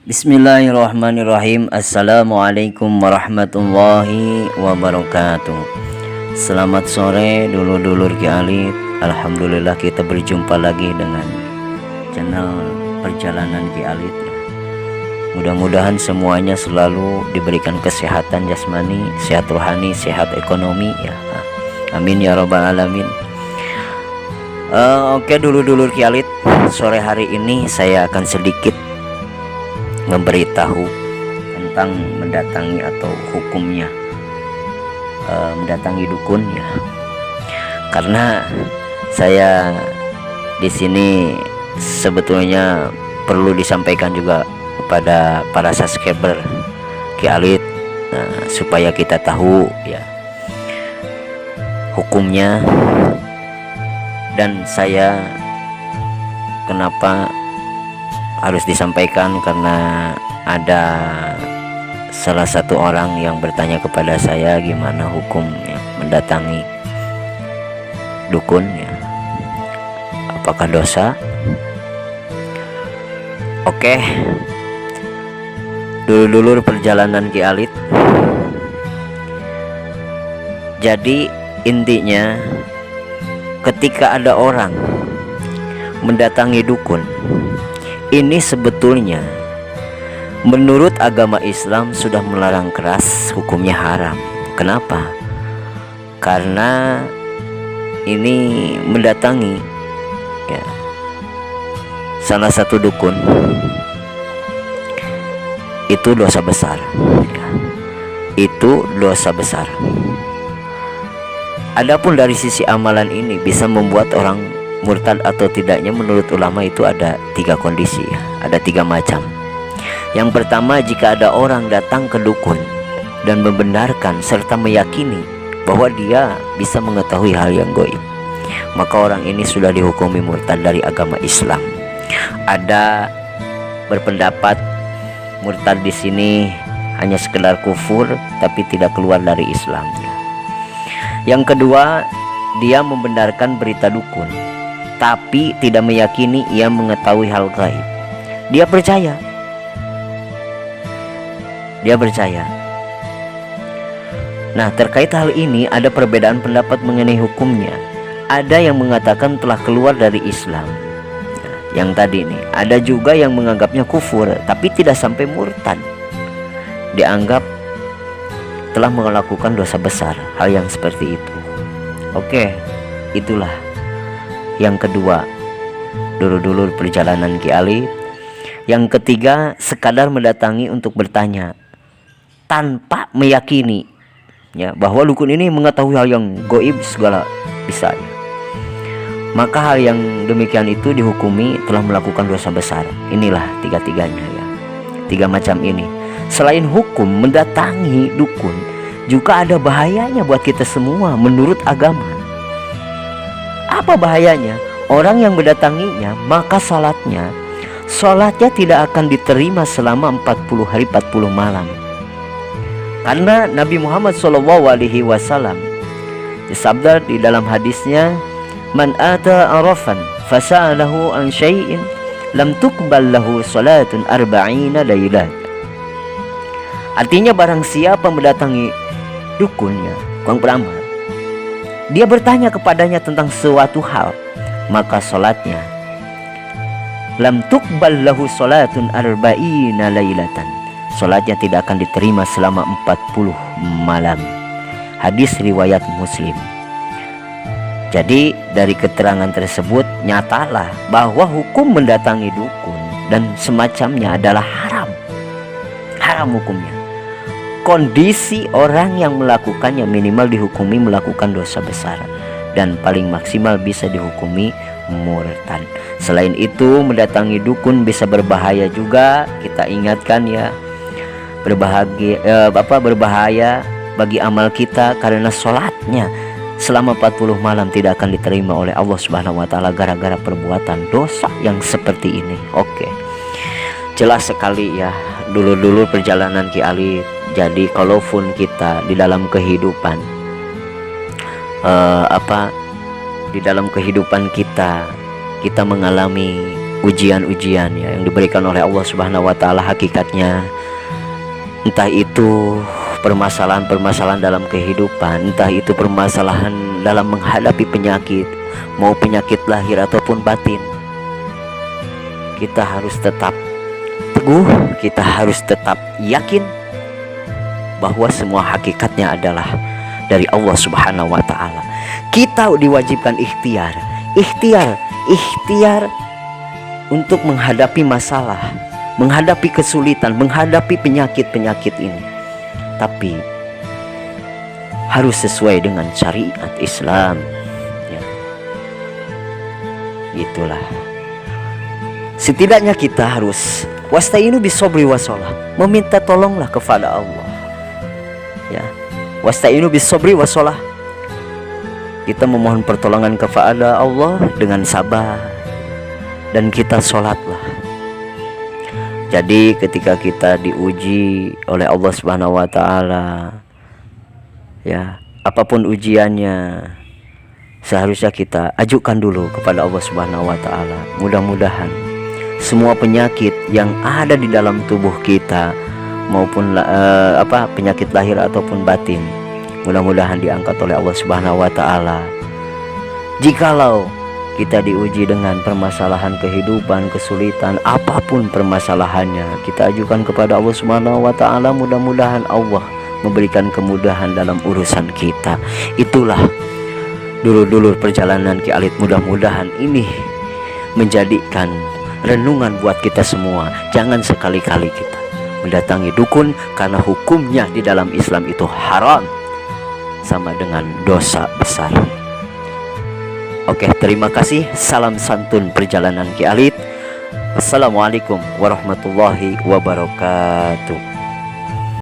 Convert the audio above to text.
Bismillahirrahmanirrahim. Assalamualaikum warahmatullahi wabarakatuh. Selamat sore dulur-dulur Ki Alif. Alhamdulillah kita berjumpa lagi dengan channel Perjalanan Ki Alif. Mudah-mudahan semuanya selalu diberikan kesehatan jasmani, sehat rohani, sehat ekonomi ya. Amin ya rabbal alamin. Oke dulur-dulur Ki Alif, sore hari ini saya akan sedikit memberitahu tentang mendatangi atau hukumnya mendatangi dukun ya. Karena saya di sini sebetulnya perlu disampaikan juga kepada para subscriber Ki Alif supaya kita tahu ya hukumnya. Dan saya kenapa harus disampaikan, karena ada salah satu orang yang bertanya kepada saya gimana hukumnya mendatangi dukun ya, apakah dosa? Oke, dulur-dulur Perjalanan Ki Alif, jadi intinya ketika ada orang mendatangi dukun, ini sebetulnya menurut agama Islam sudah melarang keras, hukumnya haram. Kenapa? Karena ini mendatangi ya, salah satu dukun itu dosa besar ya. Itu dosa besar. Adapun dari sisi amalan ini bisa membuat orang murtad atau tidaknya, menurut ulama itu ada 3 kondisi ya, ada 3 macam. Yang pertama, jika ada orang datang ke dukun dan membenarkan serta meyakini bahwa dia bisa mengetahui hal yang gaib, maka orang ini sudah dihukumi murtad dari agama Islam. Ada berpendapat murtad di sini hanya sekedar kufur tapi tidak keluar dari Islam. Yang kedua, dia membenarkan berita dukun tapi tidak meyakini ia mengetahui hal gaib. Dia percaya. Nah, terkait hal ini ada perbedaan pendapat mengenai hukumnya. Ada yang mengatakan telah keluar dari Islam. Nah, yang tadi ini, ada juga yang menganggapnya kufur tapi tidak sampai murtad. Dianggap telah melakukan dosa besar, hal yang seperti itu. Oke, itulah yang kedua, dulur-dulur Perjalanan Ki Alif. Yang ketiga, sekadar mendatangi untuk bertanya tanpa meyakini ya bahwa dukun ini mengetahui hal yang gaib segala bisa ya. Maka hal yang demikian itu dihukumi telah melakukan dosa besar. Inilah tiga-tiganya ya, 3 macam ini. Selain hukum mendatangi dukun, juga ada bahayanya buat kita semua menurut agama. Apa bahayanya? Orang yang mendatanginya, maka sholatnya tidak akan diterima selama 40 hari 40 malam. Karena Nabi Muhammad SAW disabda di dalam hadisnya, man ata arafan fasa'alahu an syai'in lam tuqbal lahu salatun arba'ina laylat. Artinya barang siapa mendatangi dukunnya, tukang beramal, dia bertanya kepadanya tentang suatu hal, maka sholatnya lam tuqbal lahu salatun arba'ina lailatan, sholatnya tidak akan diterima selama 40 malam. Hadis riwayat Muslim. Jadi dari keterangan tersebut nyatalah bahwa hukum mendatangi dukun dan semacamnya adalah haram hukumnya. Kondisi orang yang melakukannya minimal dihukumi melakukan dosa besar dan paling maksimal bisa dihukumi murtad. Selain itu, mendatangi dukun bisa berbahaya juga. Kita ingatkan ya, berbahaya bagi amal kita karena sholatnya selama 40 malam tidak akan diterima oleh Allah Subhanahu wa taala gara-gara perbuatan dosa yang seperti ini. Oke. Jelas sekali ya, dulu Perjalanan Ki Alif. Jadi kalaupun kita di dalam kehidupan di dalam kehidupan kita mengalami ujian-ujian ya yang diberikan oleh Allah Subhanahu wa taala, hakikatnya entah itu permasalahan-permasalahan dalam kehidupan, entah itu permasalahan dalam menghadapi penyakit, mau penyakit lahir ataupun batin, kita harus tetap teguh, kita harus tetap yakin bahwa semua hakikatnya adalah dari Allah Subhanahu wa taala. Kita diwajibkan ikhtiar untuk menghadapi masalah, menghadapi kesulitan, menghadapi penyakit-penyakit ini. Tapi harus sesuai dengan syariat Islam ya. Itulah. Setidaknya kita harus wasta'inu bisobri wassalah, meminta tolonglah kepada Allah ya. Wasta'inu bisobri wassalah, kita memohon pertolongan kepada Allah dengan sabar, dan kita sholatlah. Jadi ketika kita diuji oleh Allah Subhanahu wa taala ya, apapun ujiannya, seharusnya kita ajukan dulu kepada Allah Subhanahu wa taala. Mudah-mudahan semua penyakit yang ada di dalam tubuh kita, maupun penyakit lahir ataupun batin, mudah-mudahan diangkat oleh Allah Subhanahu wa taala. Jikalau kita diuji dengan permasalahan kehidupan, kesulitan, apapun permasalahannya, kita ajukan kepada Allah Subhanahu wa taala. Mudah-mudahan Allah memberikan kemudahan dalam urusan kita. Itulah dulur-dulur perjalanan Ki Alit. Mudah-mudahan ini menjadikan renungan buat kita semua. Jangan sekali-kali kita mendatangi dukun, karena hukumnya di dalam Islam itu haram, sama dengan dosa besar. Oke, terima kasih. Salam santun perjalanan Ki Alit. Assalamualaikum warahmatullahi wabarakatuh.